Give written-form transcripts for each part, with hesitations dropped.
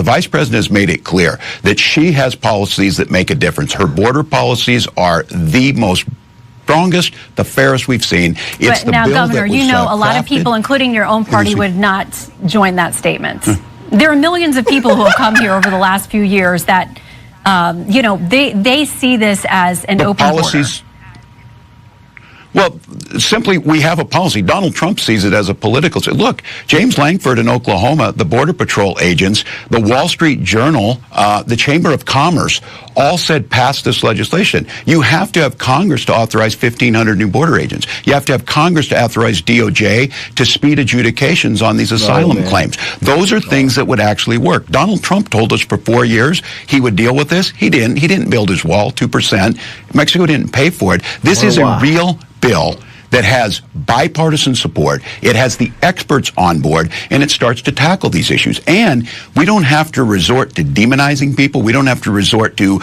The vice president has made it clear that she has policies that make a difference. Her border policies are the most strongest, the fairest we've seen. It's but now, Governor, you know a lot of people, including your own party, would not join that statement. There are millions of people who have come here over the last few years that, they see this as an open border. Well, simply, we have a policy. Donald Trump sees it as a political. Look, James Langford in Oklahoma, the Border Patrol agents, the Wall Street Journal, the Chamber of Commerce, all said pass this legislation. You have to have Congress to authorize 1,500 new border agents. You have to have Congress to authorize DOJ to speed adjudications on these asylum claims. Those are things that would actually work. Donald Trump told us for 4 years he would deal with this. He didn't. He didn't build his wall, 2%. Mexico didn't pay for it. This is a real bill that has bipartisan support. It has the experts on board, and it starts to tackle these issues. And we don't have to resort to demonizing people. We don't have to resort to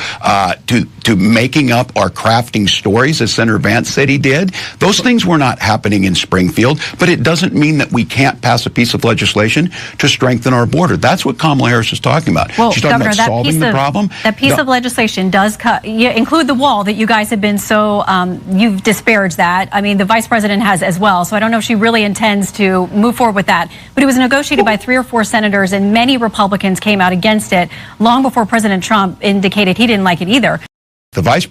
making up or crafting stories, as Senator Vance said he did. Those things were not happening in Springfield, but it doesn't mean that we can't pass a piece of legislation to strengthen our border. That's what Kamala Harris is talking about. Well, She's talking Governor, about solving the problem. That piece of legislation does include the wall that you guys have been so, you've disparaged that. I mean, the vice president has as well, so I don't know if she really intends to move forward with that. But it was negotiated by 3 or 4 senators, and many Republicans came out against it long before President Trump indicated he didn't like it either. The vice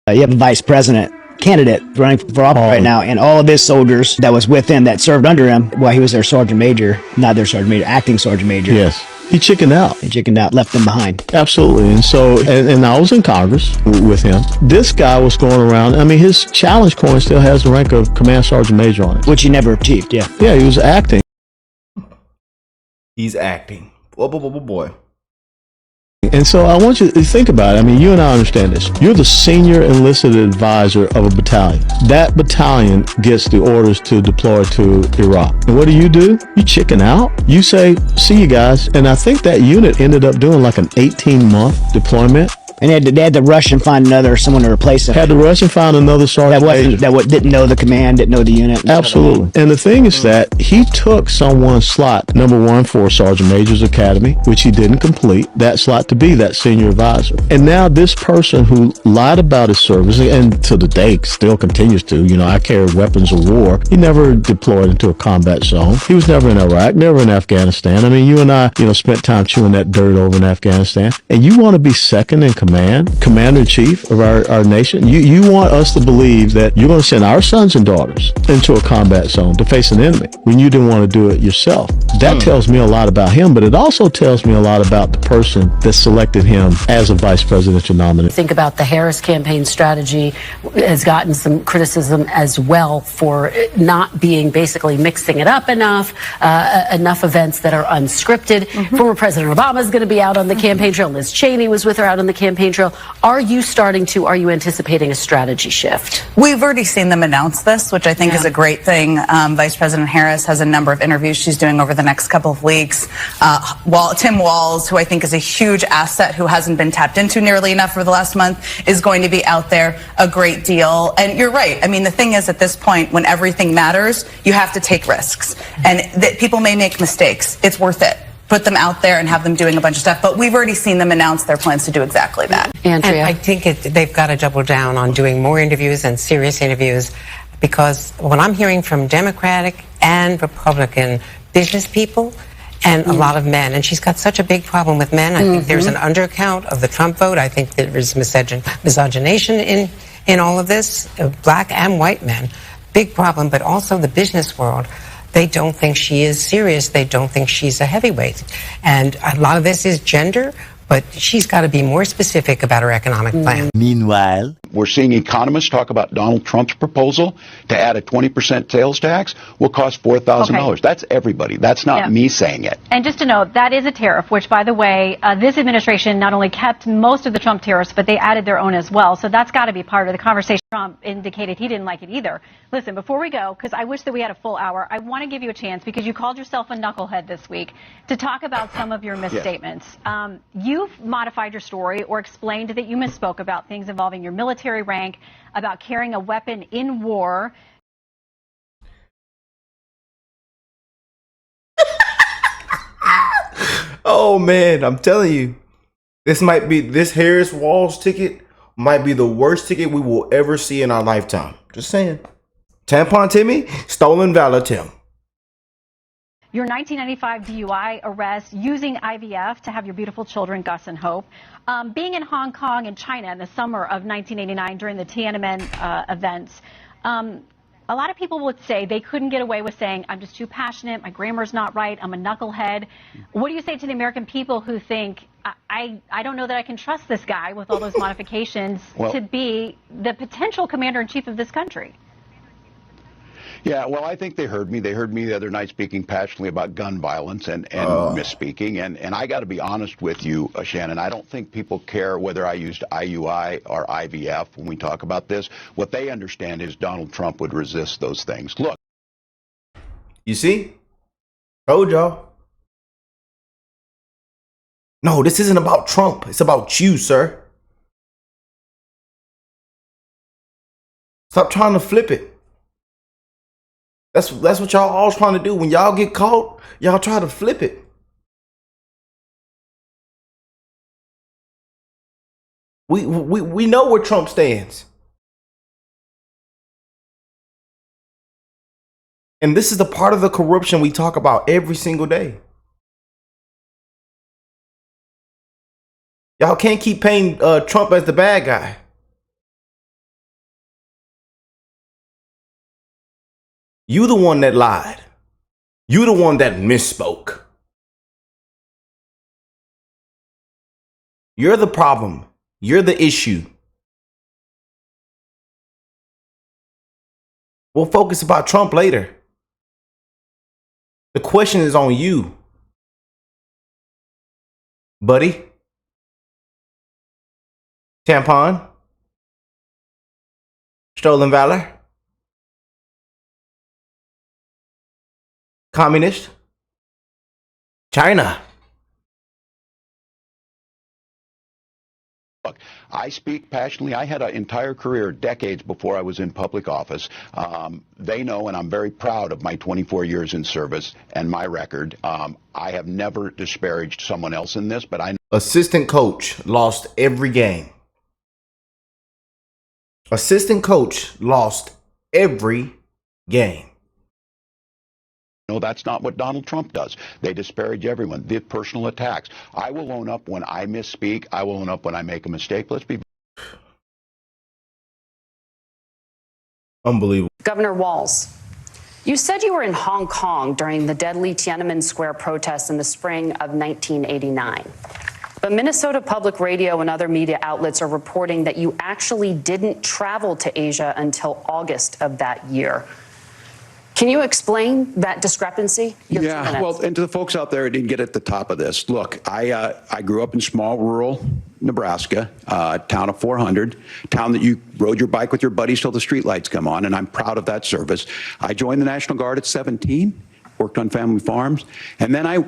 you have a vice president candidate running for office right now, and all of his soldiers that was with him that served under him while he was their sergeant major, not their sergeant major, acting sergeant major. Yes. He chickened out. He chickened out, left them behind. Absolutely. And so, and I was in Congress with him. This guy was going around. I mean, his challenge coin still has the rank of command sergeant major on it. Which he never achieved, yeah. Yeah, he was acting. He's acting. Boy. And so I want you to think about it. I mean, you and I understand this. You're the senior enlisted advisor of a battalion. That battalion gets the orders to deploy to Iraq. And what do? You chicken out. You say, see you guys. And I think that unit ended up doing like an 18-month deployment. And they had to rush and find someone to replace him. Had to rush and find another sergeant that didn't know the command, didn't know the unit. Absolutely. And the thing is that he took someone's slot, number 1 for Sergeant Major's Academy, which he didn't complete, that slot to be that senior advisor. And now this person who lied about his service, and to the day still continues to, I carry weapons of war. He never deployed into a combat zone. He was never in Iraq, never in Afghanistan. I mean, you and I, spent time chewing that dirt over in Afghanistan. And you want to be second in command, commander-in-chief of our nation. You want us to believe that you're going to send our sons and daughters into a combat zone to face an enemy when you didn't want to do it yourself. That tells me a lot about him, but it also tells me a lot about the person that selected him as a vice presidential nominee. Think about the Harris campaign strategy has gotten some criticism as well for not being basically mixing it up enough events that are unscripted. Former President Obama is going to be out on the campaign trail. Liz Cheney was with her out on the campaign trail. Are you anticipating a strategy shift? We've already seen them announce this, which I think is a great thing. Vice President Harris has a number of interviews she's doing over the next couple of weeks. Tim Walz, who I think is a huge asset, who hasn't been tapped into nearly enough for the last month, is going to be out there a great deal. And you're right. I mean, the thing is, at this point, when everything matters, you have to take risks. And people may make mistakes. It's worth it. Put them out there and have them doing a bunch of stuff. But we've already seen them announce their plans to do exactly that. Andrea? And I think they've got to double down on doing more interviews and serious interviews, because what I'm hearing from Democratic and Republican business people and a lot of men, and she's got such a big problem with men. I think there's an undercount of the Trump vote. I think there is misogynation in all of this, black and white men. Big problem, but also the business world. They don't think she is serious. They don't think she's a heavyweight. And a lot of this is gender, but she's got to be more specific about her economic plan. Meanwhile, we're seeing economists talk about Donald Trump's proposal to add a 20% sales tax will cost $4,000. Okay. That's everybody. That's not me saying it. And just to note, that is a tariff, which, by the way, this administration not only kept most of the Trump tariffs, but they added their own as well. So that's got to be part of the conversation. Trump indicated he didn't like it either. Listen, before we go, because I wish that we had a full hour, I want to give you a chance, because you called yourself a knucklehead this week, to talk about some of your misstatements. You've modified your story or explained that you misspoke about things involving your military rank, about carrying a weapon in war. Oh man, I'm telling you, this Harris Walz ticket might be the worst ticket we will ever see in our lifetime. Just saying. Tampon Timmy, stolen valor Tim. Your 1995 DUI arrest, using IVF to have your beautiful children, Gus and Hope, being in Hong Kong and China in the summer of 1989 during the Tiananmen events. A lot of people would say they couldn't get away with saying, I'm just too passionate, my grammar's not right, I'm a knucklehead. What do you say to the American people who think, I don't know that I can trust this guy with all those modifications to be the potential commander-in-chief of this country? Yeah, well, I think they heard me. They heard me the other night speaking passionately about gun violence and misspeaking. And I got to be honest with you, Shannon, I don't think people care whether I used IUI or IVF when we talk about this. What they understand is Donald Trump would resist those things. Look. You see? Told y'all. No, this isn't about Trump. It's about you, sir. Stop trying to flip it. That's what y'all all trying to do. When y'all get caught, y'all try to flip it. We know where Trump stands. And this is the part of the corruption we talk about every single day. Y'all can't keep painting Trump as the bad guy. You the one that lied. You the one that misspoke. You're the problem. You're the issue. We'll focus about Trump later. The question is on you, buddy. Tampon. Stolen valor. Communist. China. Look, I speak passionately. I had an entire career, decades before I was in public office. They know, and I'm very proud of my 24 years in service and my record. I have never disparaged someone else in this, but I know. Assistant coach lost every game. Assistant coach lost every game. No, that's not what Donald Trump does. They disparage everyone. The personal attacks. I will own up when I misspeak. I will own up when I make a mistake. Let's be unbelievable. Governor Walz, you said you were in Hong Kong during the deadly Tiananmen Square protests in the spring of 1989. But Minnesota Public Radio and other media outlets are reporting that you actually didn't travel to Asia until August of that year. Can you explain that discrepancy? Yeah, well, and to the folks out there who didn't get at the top of this, look, I grew up in small rural Nebraska, town of 400, town that you rode your bike with your buddies till the streetlights come on, and I'm proud of that service. I joined the National Guard at 17, worked on family farms, and then I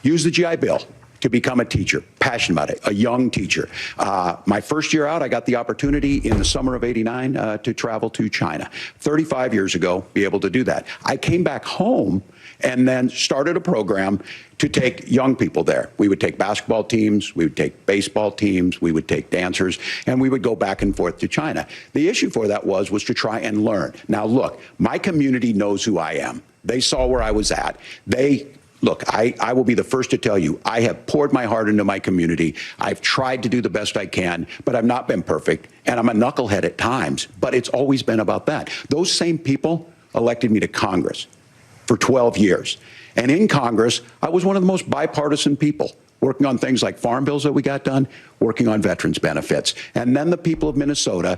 used the GI Bill to become a teacher, passionate about it, a young teacher. My first year out, I got the opportunity in the summer of '89 to travel to China. 35 years ago, be able to do that. I came back home and then started a program to take young people there. We would take basketball teams, we would take baseball teams, we would take dancers, and we would go back and forth to China. The issue for that was to try and learn. Now look, my community knows who I am. They saw where I was at. Look, I will be the first to tell you, I have poured my heart into my community. I've tried to do the best I can, but I've not been perfect. And I'm a knucklehead at times, but it's always been about that. Those same people elected me to Congress for 12 years. And in Congress, I was one of the most bipartisan people, working on things like farm bills that we got done, working on veterans benefits. And then the people of Minnesota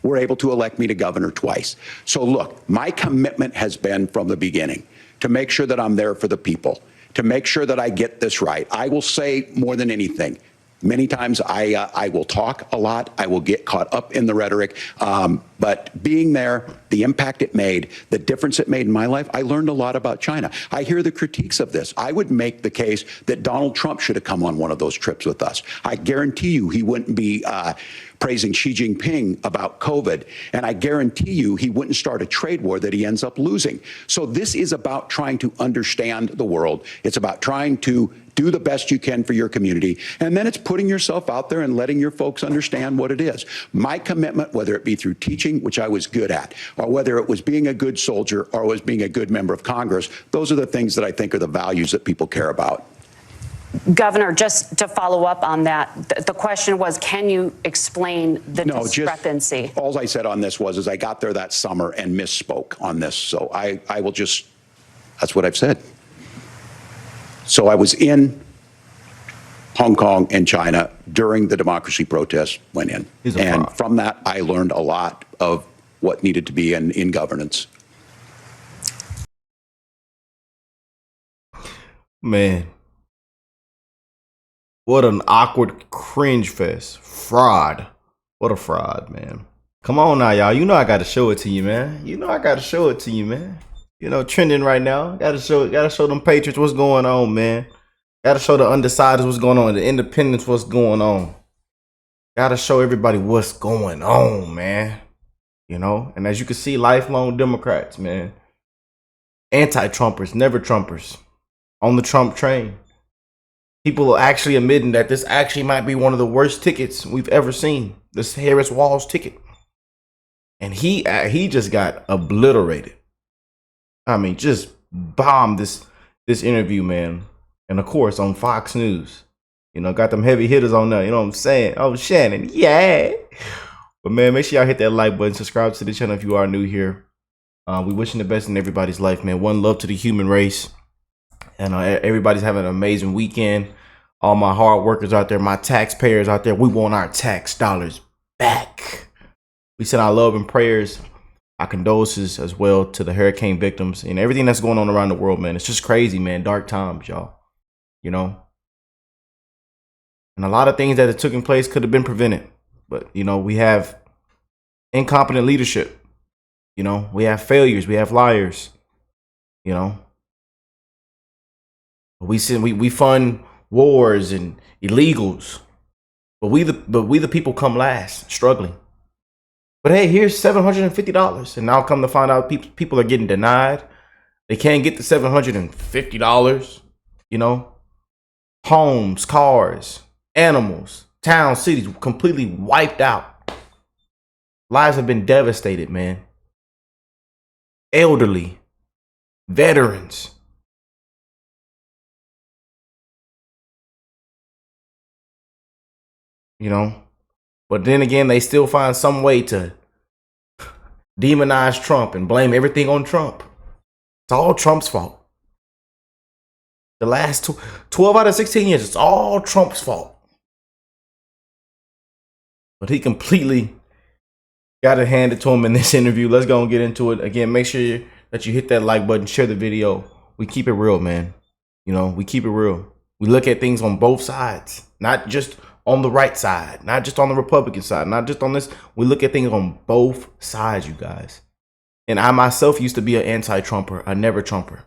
were able to elect me to governor twice. So look, my commitment has been from the beginning to make sure that I'm there for the people, to make sure that I get this right. I will say more than anything. Many times I will talk a lot. I will get caught up in the rhetoric. But being there, the impact it made, the difference it made in my life, I learned a lot about China. I hear the critiques of this. I would make the case that Donald Trump should have come on one of those trips with us. I guarantee you he wouldn't be praising Xi Jinping about COVID. And I guarantee you he wouldn't start a trade war that he ends up losing. So this is about trying to understand the world. It's about trying to do the best you can for your community. And then it's putting yourself out there and letting your folks understand what it is. My commitment, whether it be through teaching, which I was good at, or whether it was being a good soldier or was being a good member of Congress, those are the things that I think are the values that people care about. Governor, just to follow up on that, the question was, can you explain the discrepancy? All I said on this is I got there that summer and misspoke on this. So I will just, that's what I've said. So I was in Hong Kong and China during the democracy protests went in. And from that, I learned a lot of what needed to be in governance. Man. What an awkward cringe fest. Fraud. What a fraud, man. Come on now, y'all. You know I gotta show it to you, man. You know I gotta show it to you, man. You know, trending right now. Gotta show them Patriots what's going on, man. Gotta show the undecideds what's going on, the independents what's going on. Gotta show everybody what's going on, man. You know, and as you can see, lifelong Democrats, man. Anti-Trumpers, never Trumpers. On the Trump train. People are actually admitting that this actually might be one of the worst tickets we've ever seen. This Harris Walz ticket. And he just got obliterated. I mean, just bombed this interview, man. And of course, on Fox News. You know, got them heavy hitters on there. You know what I'm saying? Oh, Shannon, yeah. But man, make sure y'all hit that like button. Subscribe to the channel if you are new here. We wishing the best in everybody's life, man. One love to the human race. And everybody's having an amazing weekend. All my hard workers out there, my taxpayers out there, we want our tax dollars back. We send our love and prayers, our condolences as well to the hurricane victims and everything that's going on around the world, man. It's just crazy, man. Dark times, y'all. You know? And a lot of things that have taken place could have been prevented. But, you know, we have incompetent leadership. You know, we have failures. We have liars. You know? We fund wars and illegals, but we the people come last, struggling. But hey, here's $750, and now come to find out people are getting denied. They can't get the $750. You know, homes, cars, animals, towns, cities completely wiped out. Lives have been devastated, man. Elderly, veterans. You know, but then again, they still find some way to demonize Trump and blame everything on Trump. It's all Trump's fault. The last 12 out of 16 years, it's all Trump's fault. But he completely got it handed to him in this interview. Let's go and get into it. Again, make sure that you hit that like button, share the video. We keep it real, man. You know, we keep it real. We look at things on both sides, not just on the right side, not just on the Republican side, not just on this. We look at things on both sides, you guys. And I myself used to be an anti-Trumper, a never Trumper.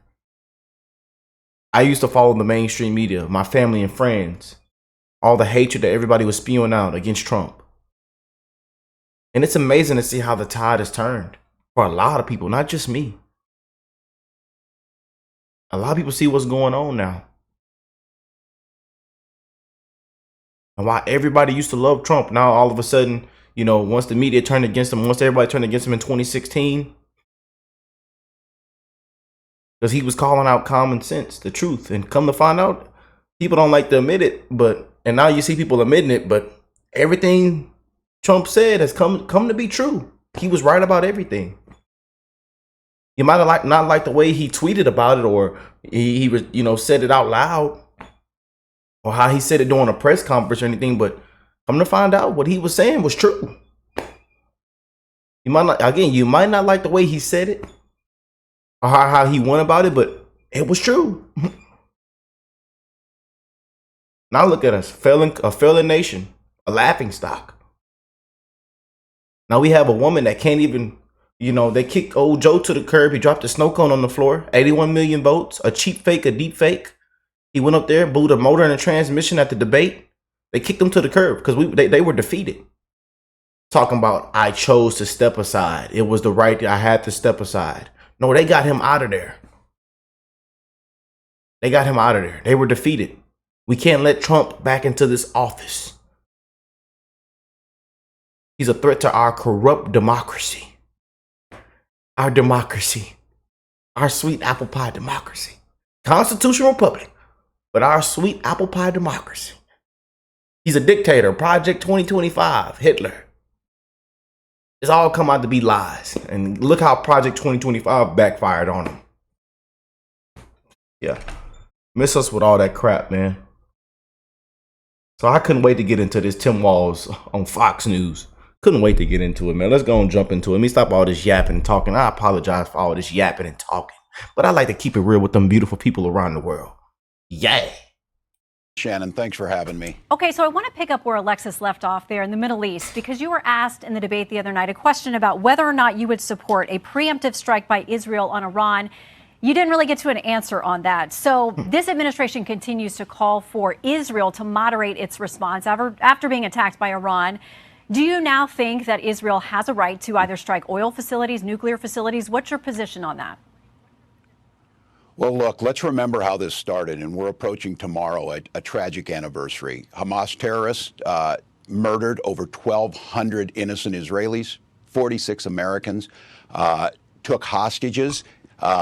I used to follow the mainstream media, my family and friends, all the hatred that everybody was spewing out against Trump. And it's amazing to see how the tide has turned for a lot of people, not just me. A lot of people see what's going on now. And why everybody used to love Trump, now all of a sudden, you know, once the media turned against him, once everybody turned against him in 2016, because he was calling out common sense, the truth, and come to find out, people don't like to admit it, and now you see people admitting it, but everything Trump said has come to be true. He was right about everything. You might have not liked the way he tweeted about it, or he was, you know, said it out loud, or how he said it during a press conference or anything, but come to find out what he was saying was true. You might not like the way he said it or how he went about it, but it was true. Now look at us, a failing nation, a laughing stock. Now we have a woman that can't even, you know, they kicked old Joe to the curb. He dropped a snow cone on the floor, 81 million votes, a cheap fake, a deep fake. He went up there, blew the motor and the transmission at the debate. They kicked him to the curb because they were defeated. talking about I chose to step aside. It was the right I had to step aside. No, they got him out of there. They got him out of there. They were defeated. We can't let Trump back into this office. He's a threat to our corrupt democracy. Our democracy. Our sweet apple pie democracy. Constitutional republic, but our sweet apple pie democracy. He's a dictator. Project 2025. Hitler. It's all come out to be lies. And look how Project 2025 backfired on him. Yeah. Miss us with all that crap, man. So I couldn't wait to get into this Tim Walz on Fox News. Couldn't wait to get into it, man. Let's go and jump into it. Let me stop all this yapping and talking. I apologize for all this yapping and talking. But I like to keep it real with them beautiful people around the world. Yeah. Shannon, thanks for having me. Okay, so I want to pick up where Alexis left off there in the Middle East, because you were asked in the debate the other night a question about whether or not you would support a preemptive strike by Israel on Iran. You didn't really get to an answer on that. So this administration continues to call for Israel to moderate its response after being attacked by Iran. Do you now think that Israel has a right to either strike oil facilities, nuclear facilities? What's your position on that? Well, look, let's remember how this started, and we're approaching tomorrow a tragic anniversary. Hamas terrorists murdered over 1,200 innocent Israelis, 46 Americans, took hostages.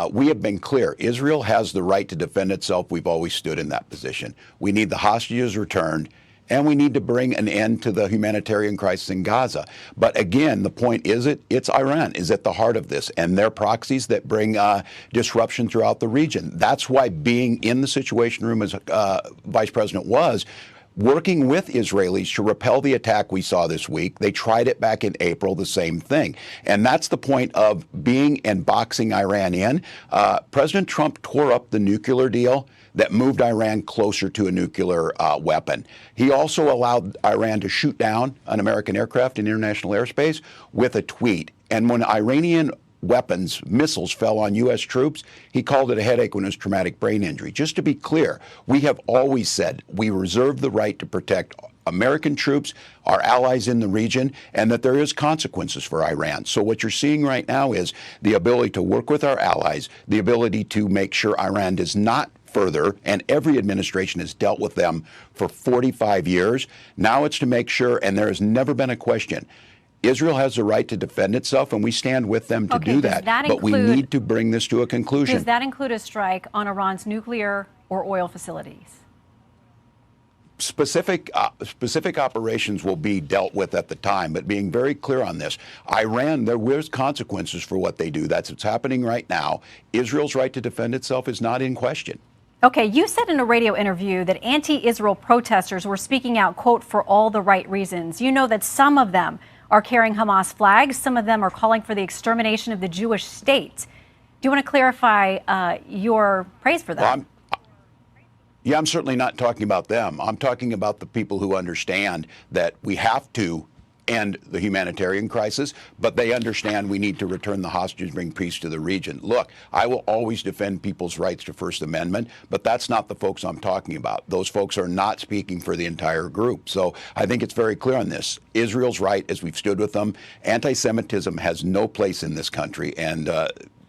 We have been clear. Israel has the right to defend itself. We've always stood in that position. We need the hostages returned, and we need to bring an end to the humanitarian crisis in Gaza. But again, the point is it's Iran is at the heart of this, and their proxies that bring disruption throughout the region. That's why being in the Situation Room as Vice President was working with Israelis to repel the attack we saw this week. They tried it back in April, the same thing. And that's the point of being and boxing Iran in. President Trump tore up the nuclear deal that moved Iran closer to a nuclear weapon. He also allowed Iran to shoot down an American aircraft in international airspace with a tweet. And when Iranian missiles fell on U.S. troops, he called it a headache when it was traumatic brain injury. Just to be clear, we have always said we reserve the right to protect American troops, our allies in the region, and that there is consequences for Iran. So what you're seeing right now is the ability to work with our allies, the ability to make sure Iran does not further, and every administration has dealt with them for 45 years. Now it's to make sure, and there has never been a question, Israel has the right to defend itself, and we stand with them to do that. But we need to bring this to a conclusion. Does that include a strike on Iran's nuclear or oil facilities? Specific operations will be dealt with at the time, but being very clear on this, Iran, there was consequences for what they do. That's what's happening right now. Israel's right to defend itself is not in question. Okay, you said in a radio interview that anti-Israel protesters were speaking out, quote, for all the right reasons. You know that some of them are carrying Hamas flags. Some of them are calling for the extermination of the Jewish state. Do you want to clarify your praise for that? Well, I'm certainly not talking about them. I'm talking about the people who understand that we have to end the humanitarian crisis, but they understand we need to return the hostages, bring peace to the region. Look, I will always defend people's rights to First Amendment, but that's not the folks I'm talking about. Those folks are not speaking for the entire group. So I think it's very clear on this. Israel's right, as we've stood with them. Anti-Semitism has no place in this country, and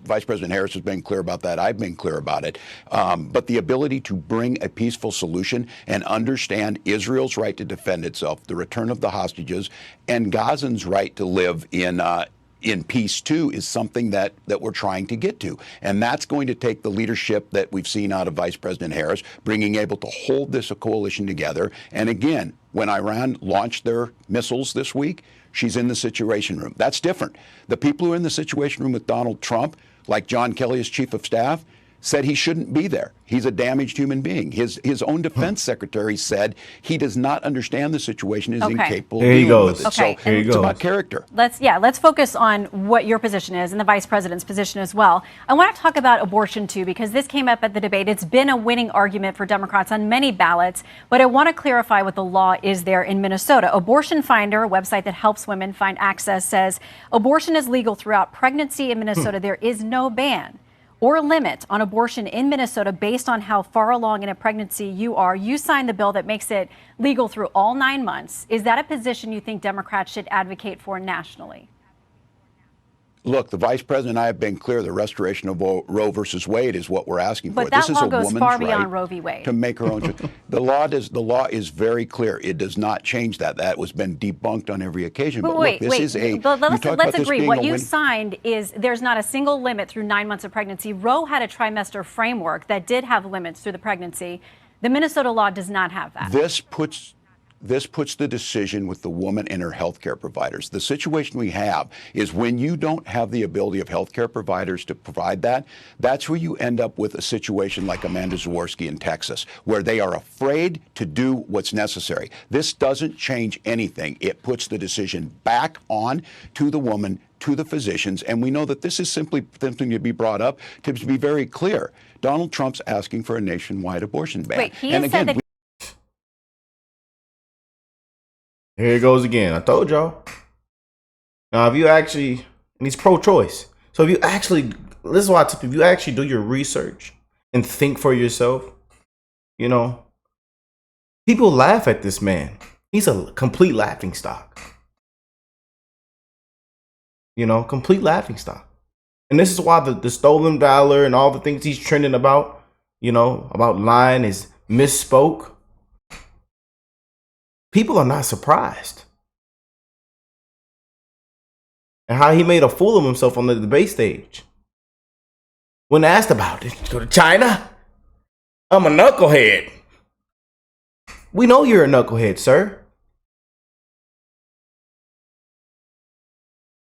Vice President Harris has been clear about that. I've been clear about it. But the ability to bring a peaceful solution and understand Israel's right to defend itself, the return of the hostages, and Gazans' right to live in peace too is something that we're trying to get to. And that's going to take the leadership that we've seen out of Vice President Harris, able to hold this coalition together. And again, when Iran launched their missiles this week, she's in the Situation Room. That's different. The people who are in the Situation Room with Donald Trump, like John Kelly as chief of staff, said he shouldn't be there. He's a damaged human being. His own defense secretary said he does not understand the situation, is incapable of dealing with it. Okay. So it's about character. Let's focus on what your position is and the vice president's position as well. I want to talk about abortion too, because this came up at the debate. It's been a winning argument for Democrats on many ballots, but I want to clarify what the law is there in Minnesota. Abortion Finder, a website that helps women find access, says abortion is legal throughout pregnancy in Minnesota. There is no ban or limit on abortion in Minnesota based on how far along in a pregnancy you are. You signed the bill that makes it legal through all 9 months. Is that a position you think Democrats should advocate for nationally? Look, the vice president and I have been clear. The restoration of Roe versus Wade is what we're asking for. But that This is law a goes woman's far beyond right Roe v. Wade. to make her own choice. The law is very clear. It does not change that. That was been debunked on every occasion. But wait, look, this is a. Let's agree. What you signed is there's not a single limit through 9 months of pregnancy. Roe had a trimester framework that did have limits through the pregnancy. The Minnesota law does not have that. This puts the decision with the woman and her health care providers. The situation we have is when you don't have the ability of health care providers to provide that, that's where you end up with a situation like Amanda Zaworski in Texas, where they are afraid to do what's necessary. This doesn't change anything. It puts the decision back on to the woman, to the physicians, and we know that this is simply something to be brought up to be very clear. Donald Trump's asking for a nationwide abortion ban. Wait, he has said that. Here it goes again. I told y'all. Now, if you actually, and he's pro-choice. So if you actually, this is why I tell people, if you actually do your research and think for yourself, you know, people laugh at this man. He's a complete laughingstock. You know, complete laughingstock. And this is why the stolen dollar and all the things he's trending about, you know, about lying is misspoke. People are not surprised. And how he made a fool of himself on the debate stage. When asked about it, go to China? I'm a knucklehead. We know you're a knucklehead, sir.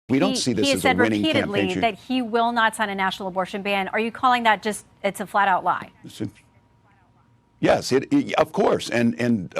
We don't see this as a winning campaign. He has said repeatedly that he will not sign a national abortion ban. Are you calling that just, it's a flat out lie? Yes, of course. And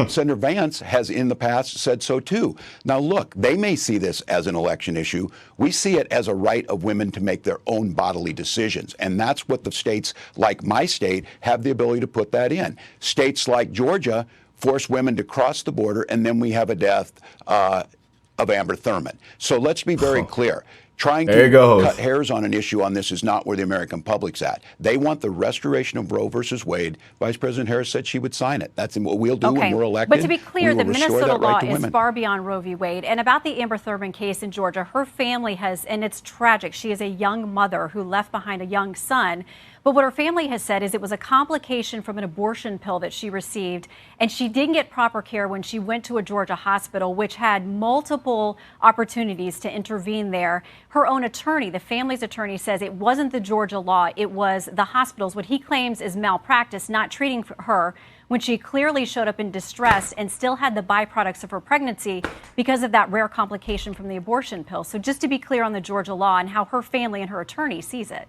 Senator Vance has in the past said so too. Now, look, they may see this as an election issue. We see it as a right of women to make their own bodily decisions. And that's what the states like my state have the ability to put that in. States like Georgia force women to cross the border, and then we have a death of Amber Thurman. So let's be very clear. Trying to cut hairs on an issue on this is not where the American public's at. They want the restoration of Roe versus Wade. Vice President Harris said she would sign it. That's what we'll do when we're elected. But to be clear, the Minnesota law is far beyond Roe v. Wade. And about the Amber Thurman case in Georgia, her family has, and it's tragic, she is a young mother who left behind a young son. But what her family has said is it was a complication from an abortion pill that she received, and she didn't get proper care when she went to a Georgia hospital, which had multiple opportunities to intervene there. Her own attorney, the family's attorney, says it wasn't the Georgia law, it was the hospitals. What he claims is malpractice, not treating her when she clearly showed up in distress and still had the byproducts of her pregnancy because of that rare complication from the abortion pill. So just to be clear on the Georgia law and how her family and her attorney sees it.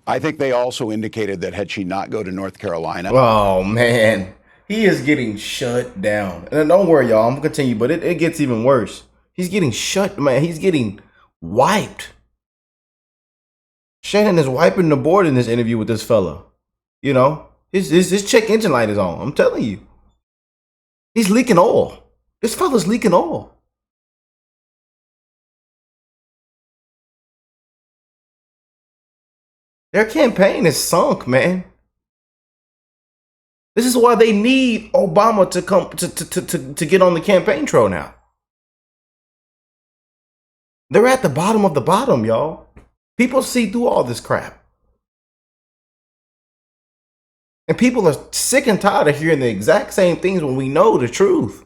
I think they also indicated that had she not go to North Carolina. Oh, man. He is getting shut down. And don't worry, y'all. I'm going to continue, but it gets even worse. He's getting shut, man. He's getting wiped. Shannon is wiping the board in this interview with this fella. You know, his check engine light is on. I'm telling you. He's leaking oil. This fella's leaking oil. Their campaign is sunk, man. This is why they need Obama to come to get on the campaign trail now. They're at the bottom of the bottom, y'all. People see through all this crap. And people are sick and tired of hearing the exact same things when we know the truth.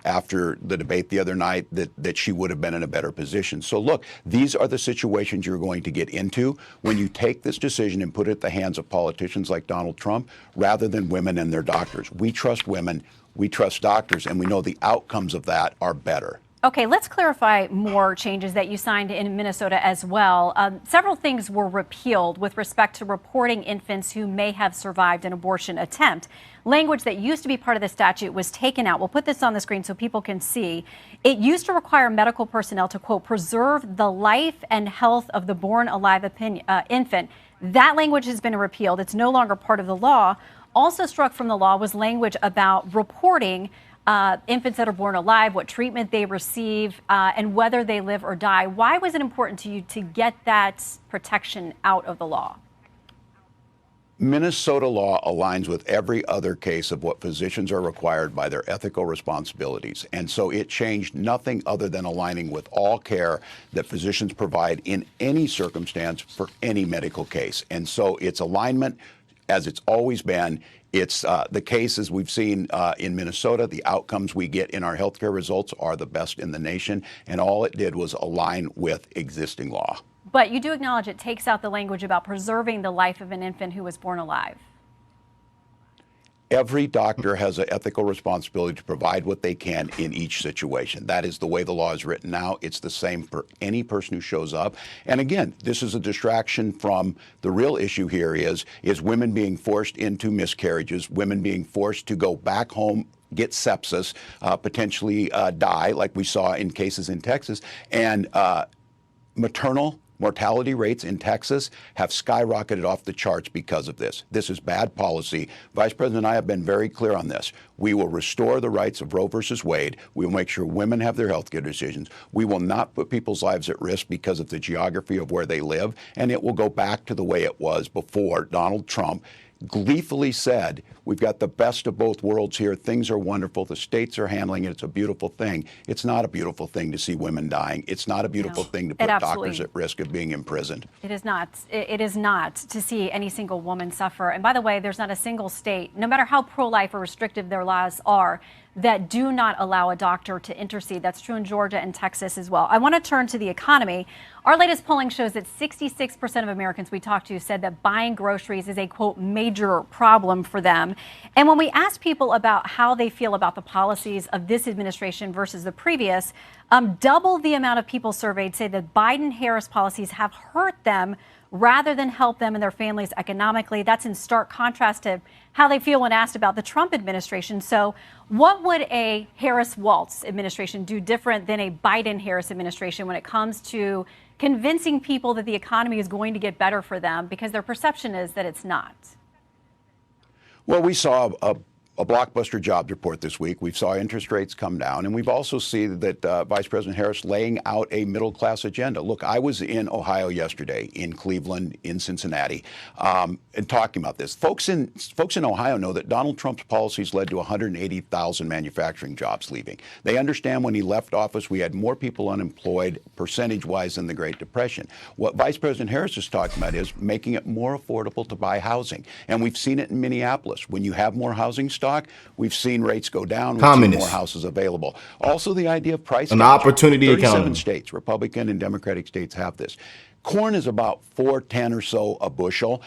After the debate the other night that she would have been in a better position. So look, these are the situations you're going to get into when you take this decision and put it in the hands of politicians like Donald Trump rather than women and their doctors. We trust women, we trust doctors, and we know the outcomes of that are better. Okay, let's clarify more changes that you signed in Minnesota as well. Several things were repealed with respect to reporting infants who may have survived an abortion attempt. Language that used to be part of the statute was taken out. We'll put this on the screen so people can see. It used to require medical personnel to, quote, preserve the life and health of the born alive infant. That language has been repealed. It's no longer part of the law. Also struck from the law was language about reporting infants that are born alive, what treatment they receive, and whether they live or die. Why was it important to you to get that protection out of the law? Minnesota law aligns with every other case of what physicians are required by their ethical responsibilities. And so it changed nothing other than aligning with all care that physicians provide in any circumstance for any medical case. And so it's alignment, as it's always been. It's the cases we've seen in Minnesota, the outcomes we get in our healthcare results are the best in the nation. And all it did was align with existing law. But you do acknowledge it takes out the language about preserving the life of an infant who was born alive. Every doctor has an ethical responsibility to provide what they can in each situation. That is the way the law is written now. It's the same for any person who shows up. And again, this is a distraction from the real issue here is women being forced into miscarriages, women being forced to go back home, get sepsis, potentially die, like we saw in cases in Texas, and maternal mortality rates in Texas have skyrocketed off the charts because of this. This is bad policy. Vice President and I have been very clear on this. We will restore the rights of Roe versus Wade. We will make sure women have their health care decisions. We will not put people's lives at risk because of the geography of where they live. And it will go back to the way it was before Donald Trump gleefully said, we've got the best of both worlds here. Things are wonderful. The states are handling it. It's a beautiful thing. It's not a beautiful thing to see women dying. It's not a beautiful thing to put doctors at risk of being imprisoned. It is not. It is not to see any single woman suffer. And by the way, there's not a single state, no matter how pro-life or restrictive their laws are, that do not allow a doctor to intercede. That's true in Georgia and Texas as well. I want to turn to the economy. Our latest polling shows that 66% of Americans we talked to said that buying groceries is a, quote, major problem for them. And when we ask people about how they feel about the policies of this administration versus the previous, double the amount of people surveyed say that Biden-Harris policies have hurt them rather than help them and their families economically. That's in stark contrast to how they feel when asked about the Trump administration. So what would a Harris-Walz administration do different than a Biden-Harris administration when it comes to convincing people that the economy is going to get better for them because their perception is that it's not? Well, we saw a blockbuster jobs report this week. We saw interest rates come down, and we've also seen that Vice President Harris laying out a middle-class agenda. Look, I was in Ohio yesterday, in Cleveland, in Cincinnati, and talking about this. Folks in Ohio know that Donald Trump's policies led to 180,000 manufacturing jobs leaving. They understand when he left office, we had more people unemployed percentage-wise than the Great Depression. What Vice President Harris is talking about is making it more affordable to buy housing, and we've seen it in Minneapolis. When you have more housing stock, we've seen rates go down. We've seen more houses available. Also, the idea of price an opportunity 37 states, Republican and Democratic states, have this. Corn is about $4.10 or so a bushel.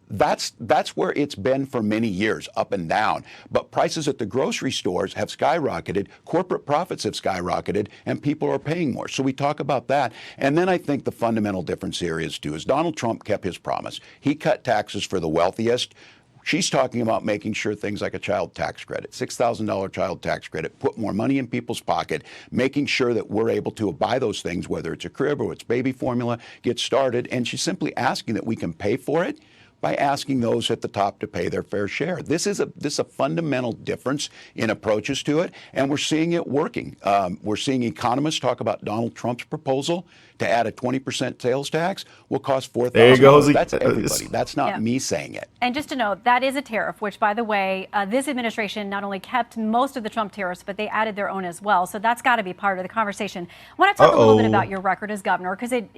That's where it's been for many years, up and down. But prices at the grocery stores have skyrocketed, corporate profits have skyrocketed, and people are paying more. So we talk about that. And then I think the fundamental difference here is Donald Trump kept his promise. He cut taxes for the wealthiest. She's talking about making sure things like a child tax credit, $6,000 child tax credit, put more money in people's pocket, making sure that we're able to buy those things, whether it's a crib or it's baby formula, get started. And she's simply asking that we can pay for it by asking those at the top to pay their fair share. This is a fundamental difference in approaches to it, and we're seeing it working. We're seeing economists talk about Donald Trump's proposal to add a 20% sales tax will cost $4,000. There you go. That's everybody. That's not me saying it. And just to note, that is a tariff, which, by the way, this administration not only kept most of the Trump tariffs, but they added their own as well. So that's got to be part of the conversation. I want to talk a little bit about your record as governor, because it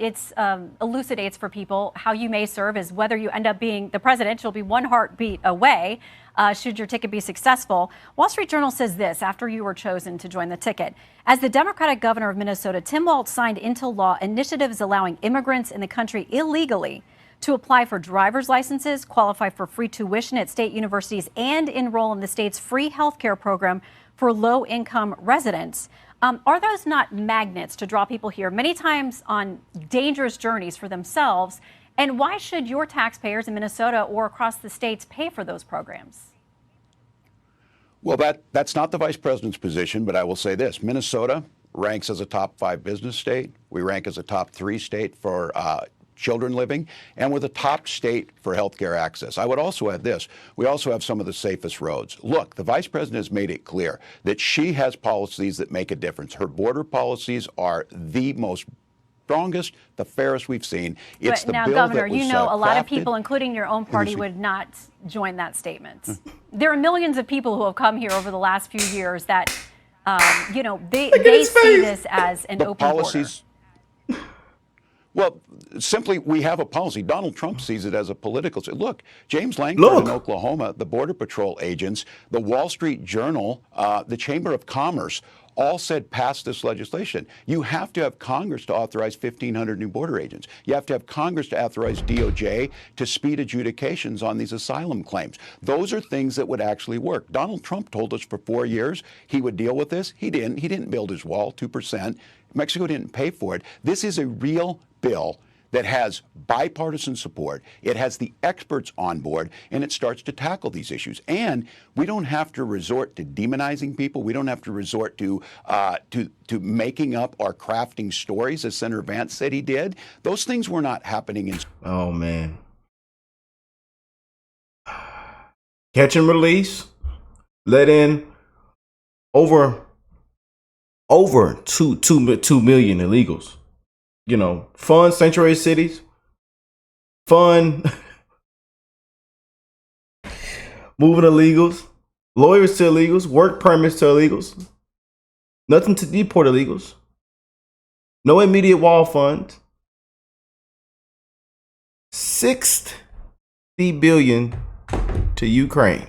elucidates for people how you may serve as whether you end up being the president. You'll be one heartbeat away. Should your ticket be successful. Wall Street Journal says this after you were chosen to join the ticket. As the Democratic governor of Minnesota, Tim Walz signed into law initiatives allowing immigrants in the country illegally to apply for driver's licenses, qualify for free tuition at state universities, and enroll in the state's free health care program for low-income residents. Are those not magnets to draw people here, many times on dangerous journeys for themselves? And why should your taxpayers in Minnesota or across the states pay for those programs? Well, that's not the vice president's position, but I will say this. Minnesota ranks as a top 5 business state. We rank as a top 3 state for children living, and we're the top state for healthcare access. I would also add this. We also have some of the safest roads. Look, the vice president has made it clear that she has policies that make a difference. Her border policies are the most strongest, the fairest we've seen. It's but the now, bill Governor, that was, you know a lot of crafted people, including your own party, would not join that statement. There are millions of people who have come here over the last few years that, you know, they see this as an open policies, border. Well, simply, we have a policy. Donald Trump sees it as a political. Look, James Langford in Oklahoma, the Border Patrol agents, the Wall Street Journal, the Chamber of Commerce, all said pass this legislation. You have to have Congress to authorize 1,500 new border agents. You have to have Congress to authorize DOJ to speed adjudications on these asylum claims. Those are things that would actually work. Donald Trump told us for 4 years he would deal with this. He didn't. He didn't build his wall, 2%. Mexico didn't pay for it. This is a real bill that has bipartisan support. It has the experts on board, and it starts to tackle these issues. And we don't have to resort to demonizing people. We don't have to resort to making up or crafting stories, as Senator Vance said he did. Those things were not happening in. Oh man. Catch and release. Let in over 2 million illegals. You know, fund sanctuary cities, fund moving illegals, lawyers to illegals, work permits to illegals, nothing to deport illegals, no immediate wall fund, $60 billion to Ukraine.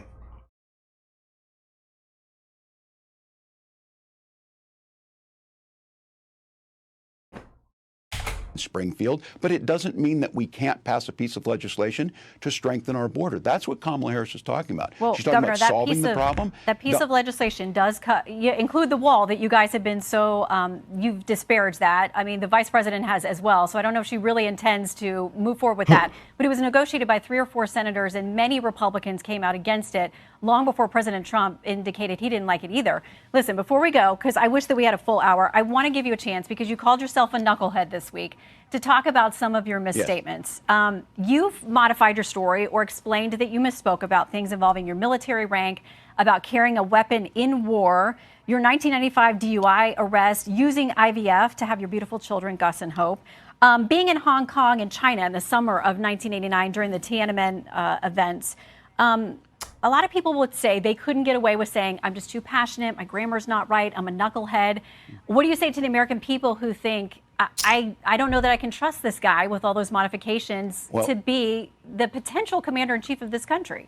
Springfield, but it doesn't mean that we can't pass a piece of legislation to strengthen our border. That's what Kamala Harris is talking about. Well, She's talking Governor, about solving the problem. That piece of legislation does include the wall that you guys have been so, you've disparaged that. I mean, the vice president has as well. So I don't know if she really intends to move forward with that. But it was negotiated by 3 or 4 senators, and many Republicans came out against it long before President Trump indicated he didn't like it either. Listen, before we go, because I wish that we had a full hour, I want to give you a chance, because you called yourself a knucklehead this week, to talk about some of your misstatements. Yes. You've modified your story or explained that you misspoke about things involving your military rank, about carrying a weapon in war, your 1995 DUI arrest, using IVF to have your beautiful children, Gus and Hope, being in Hong Kong and China in the summer of 1989 during the Tiananmen events. A lot of people would say they couldn't get away with saying, I'm just too passionate, my grammar's not right, I'm a knucklehead. What do you say to the American people who think, I don't know that I can trust this guy with all those modifications to be the potential commander-in-chief of this country?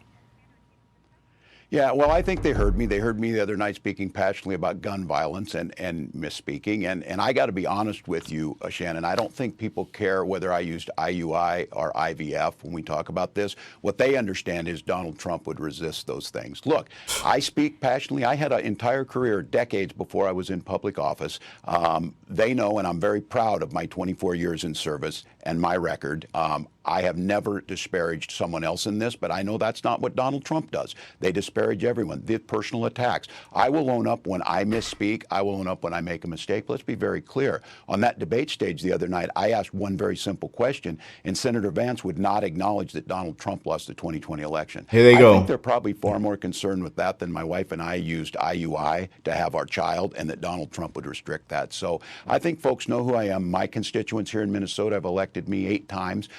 Yeah, well, I think they heard me. They heard me the other night speaking passionately about gun violence and misspeaking. And I got to be honest with you, Shannon, I don't think people care whether I used IUI or IVF when we talk about this. What they understand is Donald Trump would resist those things. Look, I speak passionately. I had an entire career, decades before I was in public office. They know, and I'm very proud of my 24 years in service and my record. I have never disparaged someone else in this, but I know that's not what Donald Trump does. They disparage everyone, the personal attacks. I will own up when I misspeak. I will own up when I make a mistake. Let's be very clear. On that debate stage the other night, I asked one very simple question, and Senator Vance would not acknowledge that Donald Trump lost the 2020 election. Here they go. I think they're probably far more concerned with that than my wife and I used IUI to have our child, and that Donald Trump would restrict that. So I think folks know who I am. My constituents here in Minnesota have elected me 8 times.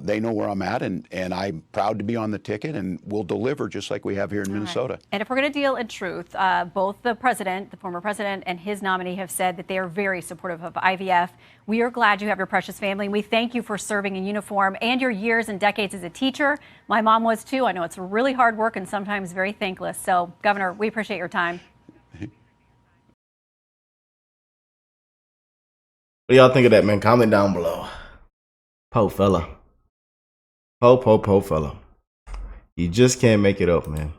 They know where I'm at, and I'm proud to be on the ticket, and we'll deliver just like we have here in Minnesota. Right. And if we're going to deal in truth, both the president, the former president, and his nominee have said that they are very supportive of IVF. We are glad you have your precious family. We thank you for serving in uniform and your years and decades as a teacher. My mom was too. I know it's really hard work and sometimes very thankless. So, Governor, we appreciate your time. What do y'all think of that, man? Comment down below. Po fella. Po fella. You just can't make it up, man.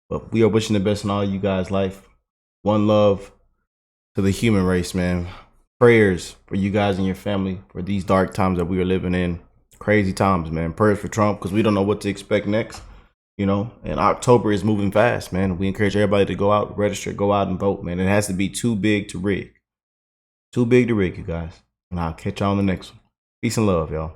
But we are wishing the best in all you guys' life. One love to the human race, man. Prayers for you guys and your family for these dark times that we are living in. Crazy times, man. Prayers for Trump, because we don't know what to expect next. You know, and October is moving fast, man. We encourage everybody to go out, register, go out and vote, man. It has to be too big to rig. Too big to rig, you guys. And I'll catch y'all on the next one. Peace and love, y'all.